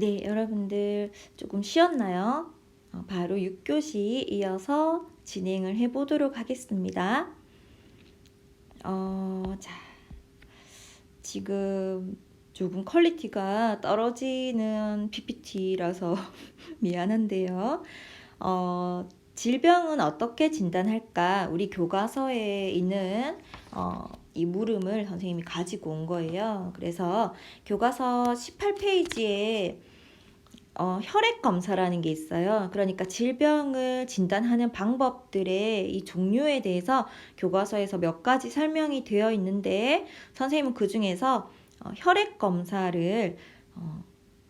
네, 여러분들 조금 쉬었나요? 바로 6교시 이어서 진행을 해보도록 하겠습니다. 자, 지금 조금 퀄리티가 떨어지는 PPT라서 미안한데요. 질병은 어떻게 진단할까? 우리 교과서에 있는 이 물음을 선생님이 가지고 온 거예요. 그래서 교과서 18페이지에 혈액 검사라는 게 있어요. 그러니까 질병을 진단하는 방법들의 이 종류에 대해서 교과서에서 몇 가지 설명이 되어 있는데 선생님은 그 중에서 혈액 검사를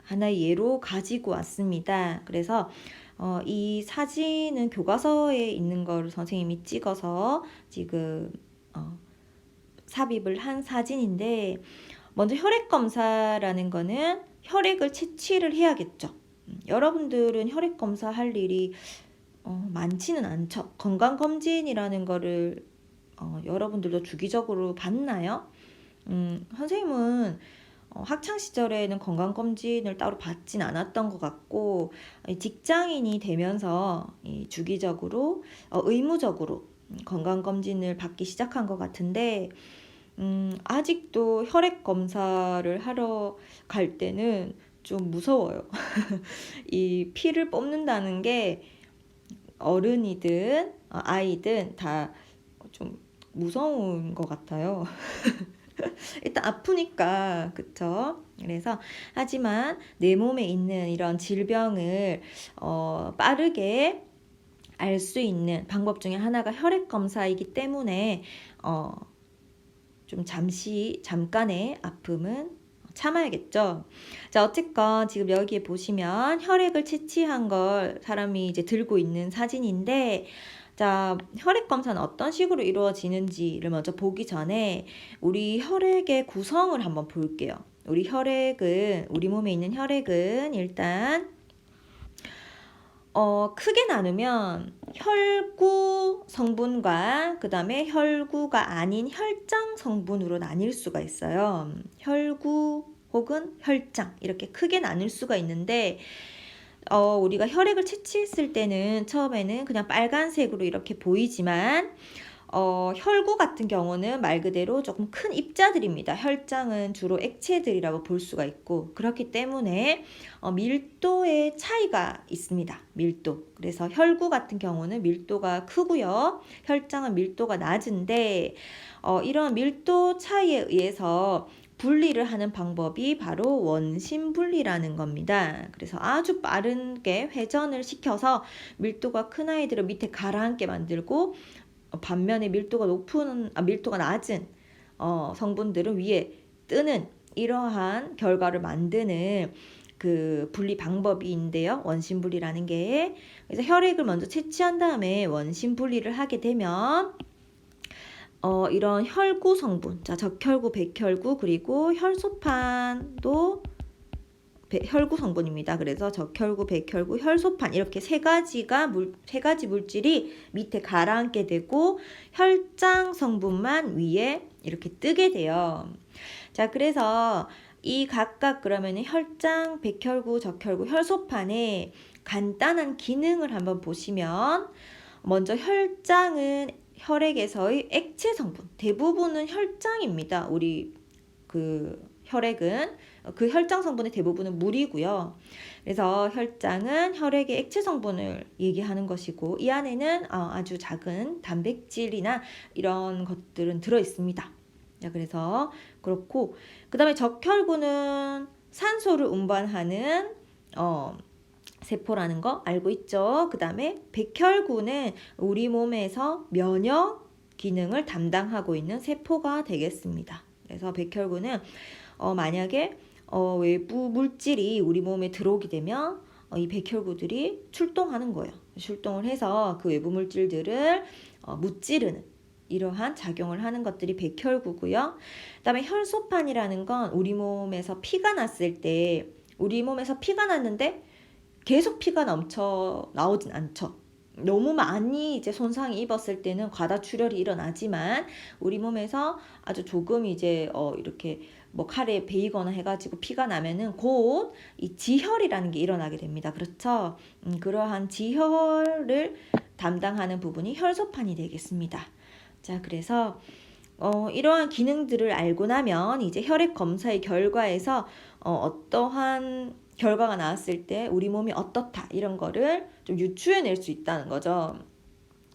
하나의 예로 가지고 왔습니다. 그래서 이 사진은 교과서에 있는 거를 선생님이 찍어서 지금 삽입을 한 사진인데, 먼저 혈액 검사라는 거는 혈액을 채취를 해야겠죠. 여러분들은 혈액 검사 할 일이 많지는 않죠. 건강검진이라는 거를 여러분들도 주기적으로 받나요? 선생님은 학창 시절에는 건강검진을 따로 받진 않았던 것 같고, 직장인이 되면서 주기적으로 의무적으로 건강검진을 받기 시작한 것 같은데, 아직도 혈액 검사를 하러 갈 때는 좀 무서워요. 이 피를 뽑는다는 게 어른이든 아이든 다 좀 무서운 것 같아요. 일단 아프니까, 그쵸? 그래서 하지만 내 몸에 있는 이런 질병을 빠르게 알 수 있는 방법 중에 하나가 혈액 검사이기 때문에 좀 잠깐의 아픔은 참아야겠죠. 자, 어쨌건 지금 여기에 보시면 혈액을 채취한 걸 사람이 이제 들고 있는 사진인데, 자, 혈액 검사는 어떤 식으로 이루어지는지를 먼저 보기 전에 우리 혈액의 구성을 한번 볼게요. 우리 몸에 있는 혈액은 일단 크게 나누면 혈구 성분과 그 다음에 혈구가 아닌 혈장 성분으로 나뉠 수가 있어요. 혈구 혹은 혈장 이렇게 크게 나눌 수가 있는데, 우리가 혈액을 채취했을 때는 처음에는 그냥 빨간색으로 이렇게 보이지만 혈구 같은 경우는 말 그대로 조금 큰 입자들입니다. 혈장은 주로 액체들이라고 볼 수가 있고, 그렇기 때문에 밀도의 차이가 있습니다. 밀도. 그래서 혈구 같은 경우는 밀도가 크고요. 혈장은 밀도가 낮은데, 이런 밀도 차이에 의해서 분리를 하는 방법이 바로 원심 분리라는 겁니다. 그래서 아주 빠르게 회전을 시켜서 밀도가 큰 아이들을 밑에 가라앉게 만들고, 반면에 밀도가 낮은 성분들은 위에 뜨는 이러한 결과를 만드는 그 분리 방법인데요. 원심 분리라는 게. 그래서 혈액을 먼저 채취한 다음에 원심 분리를 하게 되면 이런 혈구 성분, 자, 적혈구, 백혈구, 그리고 혈소판도 혈구 성분입니다. 그래서 적혈구, 백혈구, 혈소판 이렇게 세 가지 물질이 밑에 가라앉게 되고 혈장 성분만 위에 이렇게 뜨게 돼요. 자, 그래서 이 각각 그러면 혈장, 백혈구, 적혈구, 혈소판의 간단한 기능을 한번 보시면, 먼저 혈장은 혈액에서의 액체 성분, 대부분은 혈장입니다. 우리 그 혈액은 그 혈장 성분의 대부분은 물이고요. 그래서 혈장은 혈액의 액체 성분을 얘기하는 것이고, 이 안에는 아주 작은 단백질이나 이런 것들은 들어 있습니다. 그래서 그렇고, 그 다음에 적혈구는 산소를 운반하는 세포라는 거 알고 있죠? 그 다음에 백혈구는 우리 몸에서 면역 기능을 담당하고 있는 세포가 되겠습니다. 그래서 백혈구는 만약에 외부 물질이 우리 몸에 들어오게 되면 이 백혈구들이 출동하는 거예요. 출동을 해서 그 외부 물질들을 무찌르는 이러한 작용을 하는 것들이 백혈구고요. 그 다음에 혈소판이라는 건 우리 몸에서 피가 났을 때, 우리 몸에서 피가 났는데 계속 피가 넘쳐 나오진 않죠. 너무 많이 이제 손상이 입었을 때는 과다출혈이 일어나지만 우리 몸에서 아주 조금 이제 이렇게 뭐 칼에 베이거나 해가지고 피가 나면은 곧 이 지혈이라는 게 일어나게 됩니다. 그렇죠? 그러한 지혈을 담당하는 부분이 혈소판이 되겠습니다. 자, 그래서 이러한 기능들을 알고 나면 이제 혈액 검사의 결과에서 어떠한 결과가 나왔을 때 우리 몸이 어떻다 이런 거를 좀 유추해낼 수 있다는 거죠.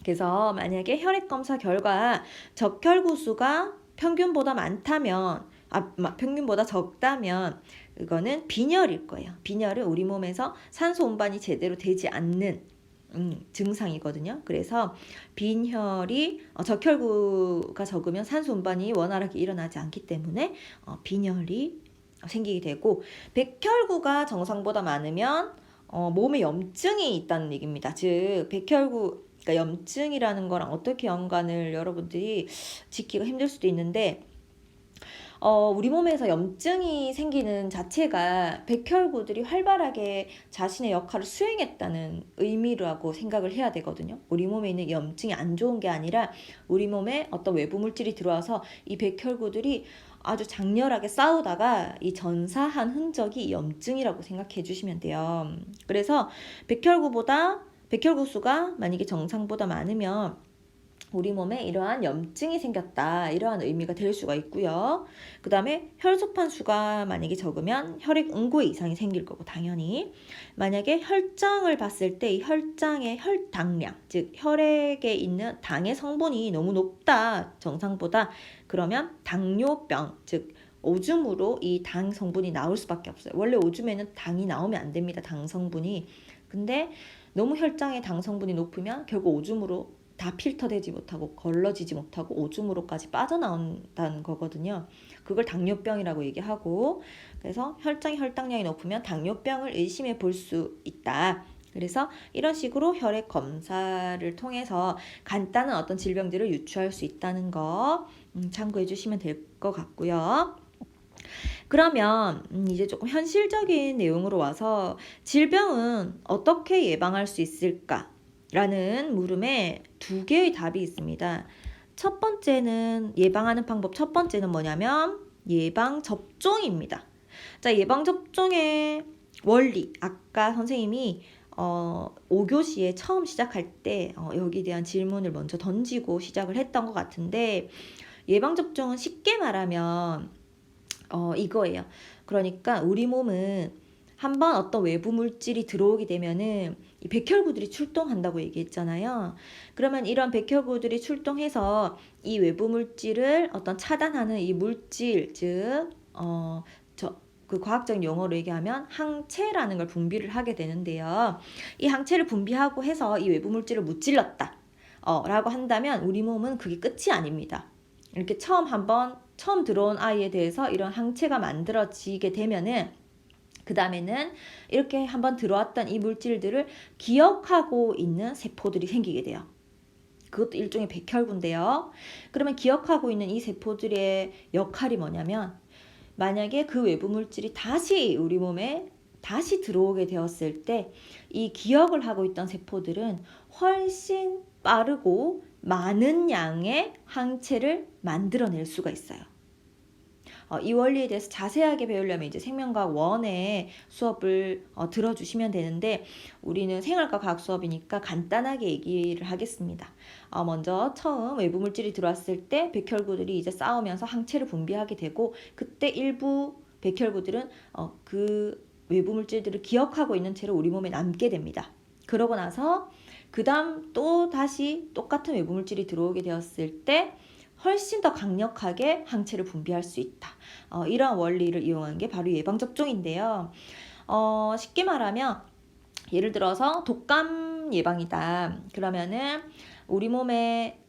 그래서 만약에 혈액 검사 결과 적혈구수가 평균보다 많다면 평균보다 적다면 이거는 빈혈일 거예요. 빈혈은 우리 몸에서 산소 운반이 제대로 되지 않는 증상이거든요. 그래서 빈혈이 적혈구가 적으면 산소 운반이 원활하게 일어나지 않기 때문에 빈혈이 생기게 되고, 백혈구가 정상보다 많으면 몸에 염증이 있다는 얘기입니다. 즉 백혈구, 그러니까 염증이라는 거랑 어떻게 연관을 여러분들이 짓기가 힘들 수도 있는데, 우리 몸에서 염증이 생기는 자체가 백혈구들이 활발하게 자신의 역할을 수행했다는 의미라고 생각을 해야 되거든요. 우리 몸에 있는 염증이 안 좋은 게 아니라 우리 몸에 어떤 외부 물질이 들어와서 이 백혈구들이 아주 장렬하게 싸우다가 이 전사한 흔적이 염증이라고 생각해 주시면 돼요. 그래서 백혈구 수가 만약에 정상보다 많으면 우리 몸에 이러한 염증이 생겼다, 이러한 의미가 될 수가 있고요. 그 다음에 혈소판 수가 만약에 적으면 혈액 응고에 이상이 생길 거고, 당연히 만약에 혈장을 봤을 때 이 혈장의 혈당량, 즉 혈액에 있는 당의 성분이 너무 높다, 정상보다, 그러면 당뇨병, 즉 오줌으로 이 당 성분이 나올 수밖에 없어요. 원래 오줌에는 당이 나오면 안 됩니다, 당 성분이. 근데 너무 혈장의 당 성분이 높으면 결국 오줌으로 다 필터되지 못하고 걸러지지 못하고 오줌으로까지 빠져나온다는 거거든요. 그걸 당뇨병이라고 얘기하고, 그래서 혈장의 혈당량이 높으면 당뇨병을 의심해 볼 수 있다. 그래서 이런 식으로 혈액 검사를 통해서 간단한 어떤 질병들을 유추할 수 있다는 거 참고해 주시면 될 것 같고요. 그러면 이제 조금 현실적인 내용으로 와서 질병은 어떻게 예방할 수 있을까? 라는 물음에 두 개의 답이 있습니다. 첫 번째는 예방하는 방법, 첫 번째는 뭐냐면 예방접종입니다. 자, 예방접종의 원리, 아까 선생님이 5교시에 처음 시작할 때 여기에 대한 질문을 먼저 던지고 시작을 했던 것 같은데, 예방접종은 쉽게 말하면 이거예요. 그러니까 우리 몸은 한번 어떤 외부 물질이 들어오게 되면은 이 백혈구들이 출동한다고 얘기했잖아요. 그러면 이런 백혈구들이 출동해서 이 외부 물질을 어떤 차단하는 이 물질, 즉 그 과학적 용어로 얘기하면 항체라는 걸 분비를 하게 되는데요. 이 항체를 분비하고 해서 이 외부 물질을 무찔렀다 라고 한다면 우리 몸은 그게 끝이 아닙니다. 이렇게 처음 들어온 아이에 대해서 이런 항체가 만들어지게 되면은 그 다음에는 이렇게 한번 들어왔던 이 물질들을 기억하고 있는 세포들이 생기게 돼요. 그것도 일종의 백혈구인데요. 그러면 기억하고 있는 이 세포들의 역할이 뭐냐면, 만약에 그 외부 물질이 다시 우리 몸에 다시 들어오게 되었을 때 이 기억을 하고 있던 세포들은 훨씬 빠르고 많은 양의 항체를 만들어낼 수가 있어요. 이 원리에 대해서 자세하게 배우려면 이제 생명과학 1의 수업을 들어주시면 되는데, 우리는 생활과 과학 수업이니까 간단하게 얘기를 하겠습니다. 먼저 처음 외부 물질이 들어왔을 때 백혈구들이 이제 싸우면서 항체를 분비하게 되고, 그때 일부 백혈구들은 그 외부 물질들을 기억하고 있는 채로 우리 몸에 남게 됩니다. 그러고 나서 그 다음 또 다시 똑같은 외부 물질이 들어오게 되었을 때 훨씬 더 강력하게 항체를 분비할 수 있다. 이러한 원리를 이용한 게 바로 예방접종인데요. 쉽게 말하면 예를 들어서 독감 예방이다. 그러면은 우리 몸에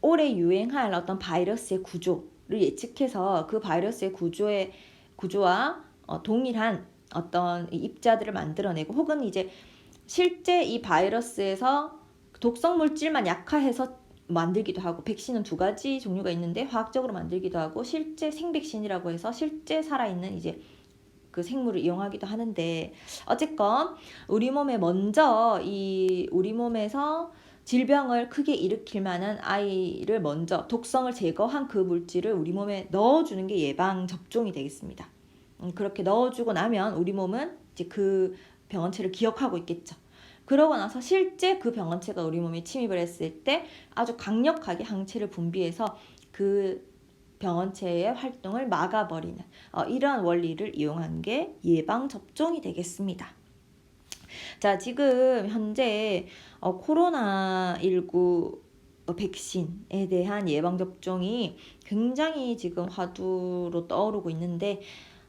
올해 유행할 어떤 바이러스의 구조를 예측해서 그 바이러스의 구조와 동일한 어떤 입자들을 만들어내고, 혹은 이제 실제 이 바이러스에서 독성 물질만 약화해서 만들기도 하고, 백신은 2가지 종류가 있는데 화학적으로 만들기도 하고, 실제 생백신이라고 해서 실제 살아있는 이제 그 생물을 이용하기도 하는데 어쨌건 우리 몸에 먼저 우리 몸에서 질병을 크게 일으킬 만한 아이를 먼저 독성을 제거한 그 물질을 우리 몸에 넣어주는 게 예방 접종이 되겠습니다. 그렇게 넣어주고 나면 우리 몸은 이제 그 병원체를 기억하고 있겠죠. 그러고 나서 실제 그 병원체가 우리 몸에 침입을 했을 때 아주 강력하게 항체를 분비해서 그 병원체의 활동을 막아버리는 이러한 원리를 이용한 게 예방접종이 되겠습니다. 자, 지금 현재 코로나19 백신에 대한 예방접종이 굉장히 지금 화두로 떠오르고 있는데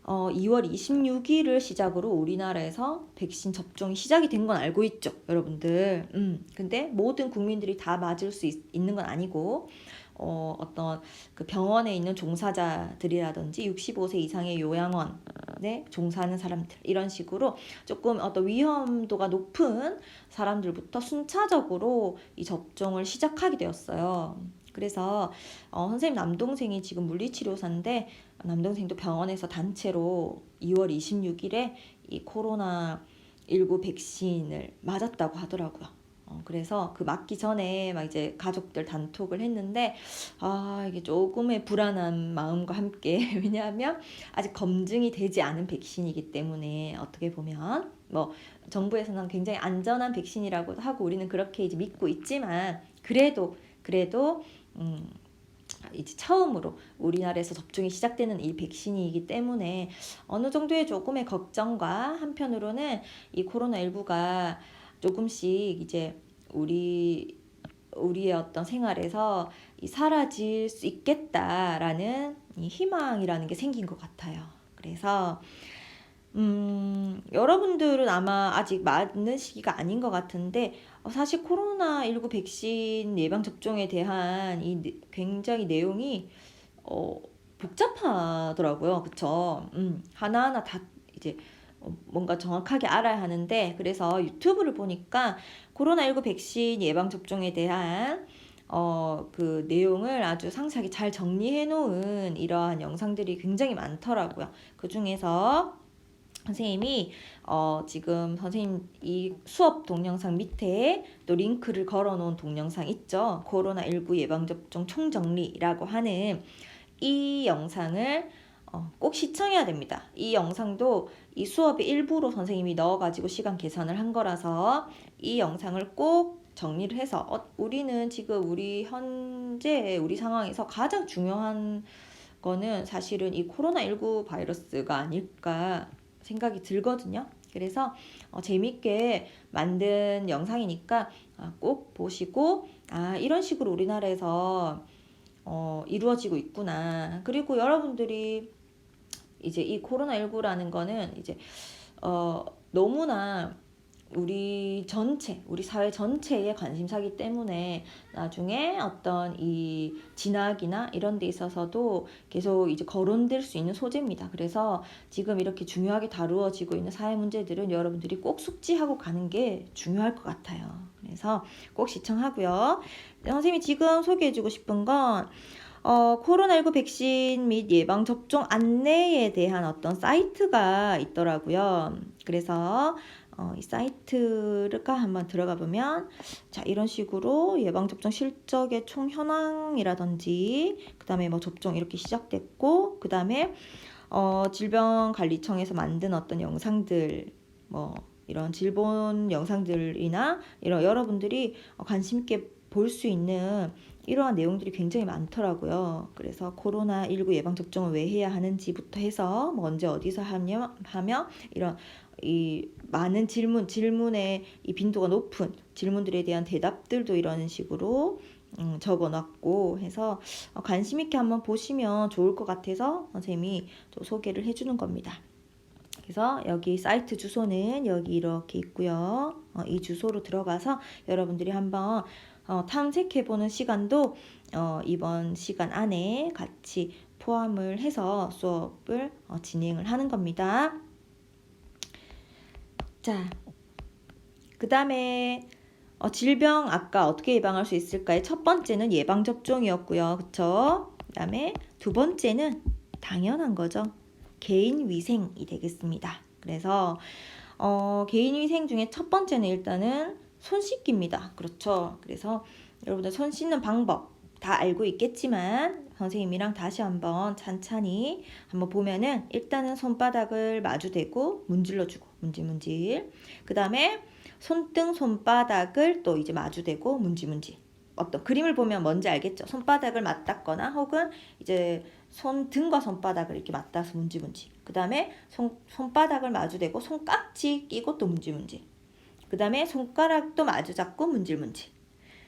2월 26일을 시작으로 우리나라에서 백신 접종이 시작이 된 건 알고 있죠, 여러분들. 근데 모든 국민들이 다 맞을 수 있는 건 아니고 어떤 그 병원에 있는 종사자들이라든지 65세 이상의 요양원에 종사하는 사람들 이런 식으로 조금 어떤 위험도가 높은 사람들부터 순차적으로 이 접종을 시작하게 되었어요. 그래서 선생님 남동생이 지금 물리치료사인데 남동생도 병원에서 단체로 2월 26일에 이 코로나19 백신을 맞았다고 하더라고요. 그래서 그 맞기 전에 막 이제 가족들 단톡을 했는데 이게 조금의 불안한 마음과 함께 왜냐하면 아직 검증이 되지 않은 백신이기 때문에 어떻게 보면 뭐 정부에서는 굉장히 안전한 백신이라고 하고 우리는 그렇게 이제 믿고 있지만 그래도 이제 처음으로 우리나라에서 접종이 시작되는 이 백신이기 때문에 어느 정도의 조금의 걱정과 한편으로는 이 코로나19가 조금씩 이제 우리의 어떤 생활에서 사라질 수 있겠다라는 이 희망이라는 게 생긴 것 같아요. 그래서 여러분들은 아마 아직 맞는 시기가 아닌 것 같은데 사실 코로나19 백신 예방접종에 대한 굉장히 내용이 복잡하더라고요. 그쵸? 하나하나 다 이제 뭔가 정확하게 알아야 하는데 그래서 유튜브를 보니까 코로나19 백신 예방접종에 대한 그 내용을 아주 상세하게 잘 정리해 놓은 이러한 영상들이 굉장히 많더라고요. 그 중에서 선생님이 지금 선생님 이 수업 동영상 밑에 또 링크를 걸어 놓은 동영상 있죠. 코로나19 예방접종 총정리라고 하는 이 영상을 꼭 시청해야 됩니다. 이 영상도 이 수업의 일부로 선생님이 넣어가지고 시간 계산을 한 거라서 이 영상을 꼭 정리를 해서 우리는 지금 우리 현재 우리 상황에서 가장 중요한 거는 사실은 이 코로나19 바이러스가 아닐까 생각이 들거든요. 그래서 재밌게 만든 영상이니까 꼭 보시고 이런 식으로 우리나라에서 이루어지고 있구나. 그리고 여러분들이 이제 이 코로나19라는 거는 이제 너무나 우리 사회 전체의 관심사기 때문에 나중에 어떤 이 진학이나 이런 데 있어서도 계속 이제 거론될 수 있는 소재입니다. 그래서 지금 이렇게 중요하게 다루어지고 있는 사회 문제들은 여러분들이 꼭 숙지하고 가는 게 중요할 것 같아요. 그래서 꼭 시청하고요. 선생님이 지금 소개해주고 싶은 건 코로나19 백신 및 예방접종 안내에 대한 어떤 사이트가 있더라고요. 그래서 이 사이트를 한번 들어가 보면 자 이런 식으로 예방접종 실적의 총 현황이라든지 그 다음에 뭐 접종 이렇게 시작됐고 그 다음에 질병관리청에서 만든 어떤 영상들 뭐 이런 질본 영상들이나 이런 여러분들이 관심 있게 볼 수 있는 이러한 내용들이 굉장히 많더라고요. 그래서 코로나19 예방접종을 왜 해야 하는지부터 해서 뭐 언제 어디서 하며 이런 이 많은 질문의 이 빈도가 높은 질문들에 대한 대답들도 이런 식으로 적어놨고 해서 관심 있게 한번 보시면 좋을 것 같아서 선생님이 또 소개를 해주는 겁니다. 그래서 여기 사이트 주소는 여기 이렇게 있고요. 이 주소로 들어가서 여러분들이 한번 탐색해보는 시간도 이번 시간 안에 같이 포함을 해서 수업을 진행을 하는 겁니다. 자, 그 다음에 질병 아까 어떻게 예방할 수 있을까요? 첫 번째는 예방접종이었고요. 그쵸? 그 다음에 두 번째는 당연한 거죠. 개인 위생이 되겠습니다. 그래서 개인 위생 중에 첫 번째는 일단은 손 씻기입니다. 그렇죠. 그래서 여러분들 손 씻는 방법 다 알고 있겠지만 선생님이랑 다시 한번 찬찬히 한번 보면은 일단은 손바닥을 마주대고 문질러주고 문질문질. 그 다음에 손등 손바닥을 또 이제 마주대고 문질문질. 어떤 그림을 보면 뭔지 알겠죠? 손바닥을 맞닿거나 혹은 이제 손등과 손바닥을 이렇게 맞닿아서 문질문질. 그 다음에 손바닥을 마주대고 손깍지 끼고 또 문질문질. 그 다음에 손가락도 마주 잡고 문질문질.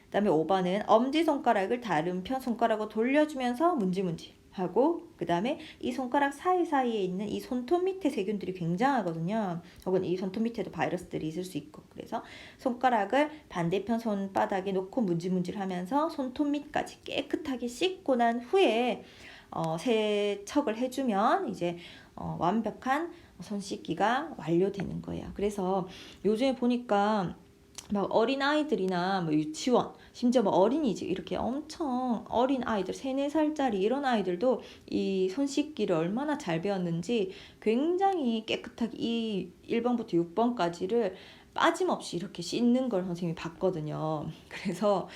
그 다음에 5번은 엄지손가락을 다른 편 손가락으로 돌려주면서 문질문질 하고, 그 다음에 이 손가락 사이사이에 있는 이 손톱 밑에 세균들이 굉장하거든요. 혹은 이 손톱 밑에도 바이러스들이 있을 수 있고, 그래서 손가락을 반대편 손바닥에 놓고 문질문질 하면서 손톱 밑까지 깨끗하게 씻고 난 후에 세척을 해주면 이제 완벽한 손 씻기가 완료되는 거예요. 그래서 요즘에 보니까 막 어린아이들이나 뭐 유치원, 심지어 뭐 어린이집 이렇게 엄청 어린 아이들 3, 4살짜리 이런 아이들도 이 손 씻기를 얼마나 잘 배웠는지 굉장히 깨끗하게 이 1번부터 6번까지를 빠짐없이 이렇게 씻는 걸 선생님이 봤거든요. 그래서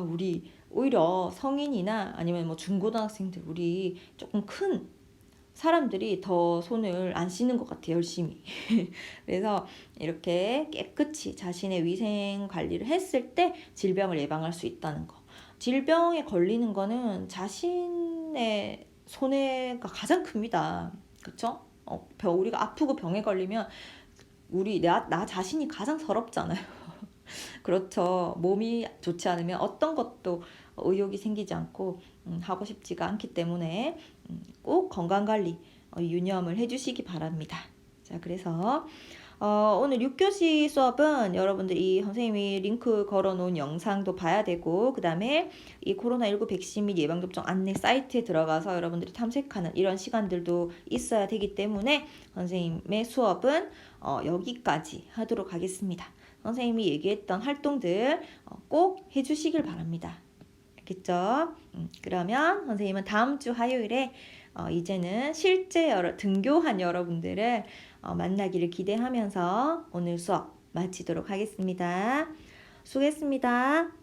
우리 오히려 성인이나 아니면 뭐 중고등학생들, 우리 조금 큰 사람들이 더 손을 안 씻는 것 같아요, 열심히. 그래서 이렇게 깨끗이 자신의 위생 관리를 했을 때 질병을 예방할 수 있다는 거. 질병에 걸리는 거는 자신의 손해가 가장 큽니다. 그쵸? 우리가 아프고 병에 걸리면 나 자신이 가장 서럽잖아요. 그렇죠. 몸이 좋지 않으면 어떤 것도 의욕이 생기지 않고 하고 싶지가 않기 때문에 꼭 건강관리 유념을 해주시기 바랍니다. 자, 그래서 오늘 6교시 수업은 여러분들 이 선생님이 링크 걸어놓은 영상도 봐야 되고, 그 다음에 이 코로나19 백신 및 예방접종 안내 사이트에 들어가서 여러분들이 탐색하는 이런 시간들도 있어야 되기 때문에 선생님의 수업은 여기까지 하도록 하겠습니다. 선생님이 얘기했던 활동들 꼭 해주시길 바랍니다. 알겠죠? 그러면 선생님은 다음 주 화요일에 이제는 실제 등교한 여러분들을 만나기를 기대하면서 오늘 수업 마치도록 하겠습니다. 수고했습니다.